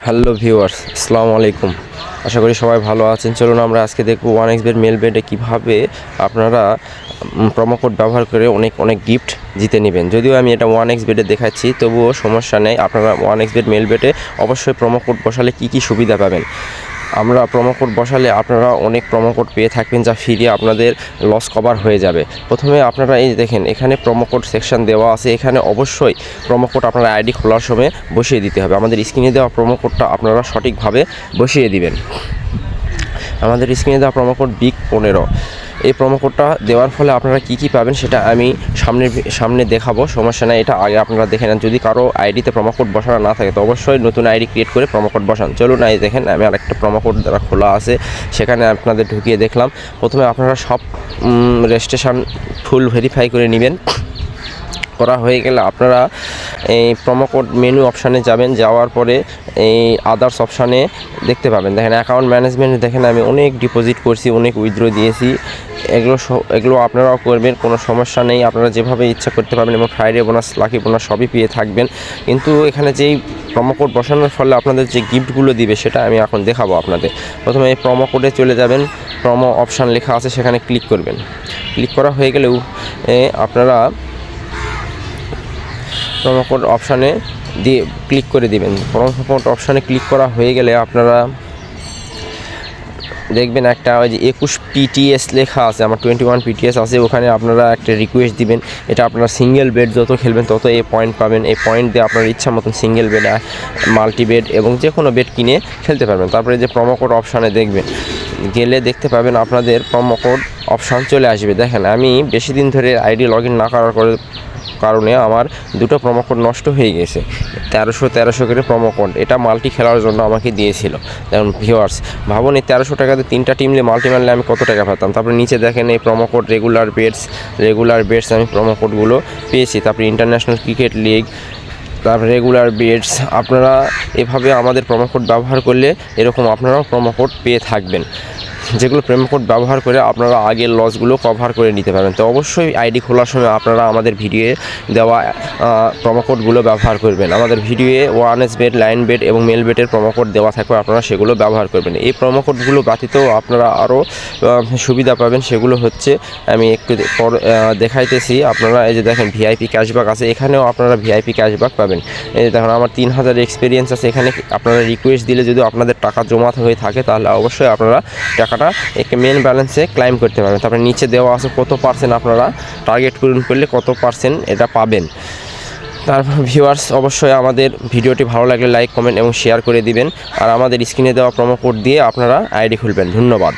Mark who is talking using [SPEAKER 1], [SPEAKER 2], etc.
[SPEAKER 1] Hello viewers, আসসালামু আলাইকুম। আশা করি সবাই ভালো আছেন। চলুন আমরা আজকে দেখব 1xBet মেল বেটে কীভাবে আপনারা প্রোমো কোড ব্যবহার করে অনেক গিফট জিতে নেবেন। যদিও আমি এটা 1xBet দেখাচ্ছি, তবুও সমস্যা নেই। আপনারা 1xBet মেল বেটে অবশ্যই প্রোমো কোড বসালে কী সুবিধা পাবেন। আমরা প্রোমো কোড বসালে আপনারা অনেক প্রোমো কোড পেয়ে থাকবেন, যা ফিরে আপনাদের লস কভার হয়ে যাবে। প্রথমে আপনারা এই দেখেন, এখানে প্রোমো কোড সেকশন দেওয়া আছে। এখানে অবশ্যই প্রোমো কোড আপনারা আইডি খোলার সময় বসিয়ে দিতে হবে। আমাদের স্ক্রিনে দেওয়া প্রোমো কোডটা আপনারা সঠিকভাবে বসিয়ে দিবেন। আমাদের স্ক্রিনে দেওয়া প্রোমো কোড BIG15। এই প্রোমো কোডটা দেওয়ার ফলে আপনারা কী পাবেন সেটা আমি সামনে দেখাবো, সমস্যা নাই। এটা আগে আপনারা দেখে নেন। যদি কারো আইডিতে প্রোমো কোড বসানো না থাকে তো অবশ্যই নতুন আইডি ক্রিয়েট করে প্রোমো কোড বসান। চলুন এই দেখেন, আমি আরেকটা প্রোমো কোড দ্বারা খোলা আছে, সেখানে আপনাদের ঢুকিয়ে দেখলাম। প্রথমে আপনারা সব রেজিস্ট্রেশন ফুল ভেরিফাই করে নেবেন। করা হয়ে গেলে আপনারা এই প্রোমো কোড মেনু অপশানে যাবেন। যাওয়ার পরে এই আদার্স অপশানে দেখতে পাবেন, দেখেন অ্যাকাউন্ট ম্যানেজমেন্ট। দেখেন আমি অনেক ডিপোজিট করছি, অনেক উইথড্র দিয়েছি। এগুলো আপনারাও করবেন, কোনো সমস্যা নেই। আপনারা যেভাবে ইচ্ছা করতে পারবেন এবং ফ্রাইডে বোনাস, লাকি বোনাস সবই পেয়ে থাকবেন। কিন্তু এখানে যেই প্রোমো কোড বসানোর ফলে আপনাদের যে গিফটগুলো দিবে সেটা আমি এখন দেখাবো আপনাদের। প্রথমে এই প্রোমো কোডে চলে যাবেন, প্রোমো অপশান লেখা আছে সেখানে ক্লিক করবেন। ক্লিক করা হয়ে গেলেও আপনারা প্রোমো কোড অপশানে ক্লিক করে দিবেন। প্রোমো কোড অপশানে ক্লিক করা হয়ে গেলে আপনারা দেখবেন একটা ওই যে 21 PTS লেখা আছে, আমার 21 PTS আছে। ওখানে আপনারা একটা রিকোয়েস্ট দিবেন। এটা আপনারা সিঙ্গেল বেড যত খেলবেন তত এই পয়েন্ট পাবেন। এই পয়েন্ট দিয়ে আপনার ইচ্ছা মতন সিঙ্গেল বেড, মাল্টি বেড এবং যে কোনো বেড কিনে খেলতে পারবেন। তারপরে যে প্রোমো কোড অপশানে গেলে দেখতে পাবেন আপনাদের প্রোমো কোড অপশান চলে আসবে। দেখেন আমি বেশি দিন ধরে আইডি লগ ইন না করার কারণে আমার দুটো প্রোমো কোড নষ্ট হয়ে গেছে। 1300 করে প্রোমো কোড, এটা মাল্টি খেলার জন্য আমাকে দিয়েছিল। দেখুন ভিউয়ার্স, ভাবুন এই 1300 টাকাতে 3টা টিম নিয়ে মাল্টি মারলে আমি কত টাকা পেতাম। তারপরে নিচে দেখেন এই প্রোমো কোড রেগুলার বেটস আমি প্রোমো কোডগুলো পেয়েছি। তারপরে ইন্টারন্যাশনাল ক্রিকেট লিগ, তারপর রেগুলার বেটস। আপনারা এভাবে আমাদের প্রোমো কোড ব্যবহার করলে এরকম আপনারাও প্রোমো কোড পেয়ে থাকবেন, যেগুলো প্রোমো কোড ব্যবহার করে আপনারা আগের লসগুলো কভার করে নিতে পারবেন। তো অবশ্যই আইডি খোলার সময় আপনারা আমাদের ভিডিওয়ে দেওয়া প্রোমো কোডগুলো ব্যবহার করবেন। আমাদের ভিডিওয়ে 1xBet, লাইন বেট এবং মেল বেটের প্রোমো কোড দেওয়া থাকবে, আপনারা সেগুলো ব্যবহার করবেন। এই প্রোমো কোডগুলো ব্যতীতও আপনারা আরও সুবিধা পাবেন। সেগুলো হচ্ছে আমি একটু দেখাইতেছি। আপনারা এই যে দেখেন VIP ক্যাশব্যাক আছে, এখানেও আপনারা VIP ক্যাশব্যাক পাবেন। এই যে দেখুন আমার 3000 এক্সপিরিয়েন্স আছে। এখানে আপনারা রিকোয়েস্ট দিলে যদি আপনাদের টাকা জমা হয়ে থাকে তাহলে অবশ্যই আপনারা টাকাটা মেন ব্যালেন্সে ক্লাইম করতে পারবেন। তারপরে নিচে দেওয়া আছে কত % আপনারা টার্গেট পূরণ করলে কত % এটা পাবেন। তারপর ভিউয়ার্স, অবশ্যই আমাদের ভিডিওটি ভালো লাগলে লাইক, কমেন্ট এবং শেয়ার করে দিবেন। আর আমাদের স্ক্রিনে দেওয়া প্রোমো কোড দিয়ে আপনারা আইডি খুলবেন। ধন্যবাদ।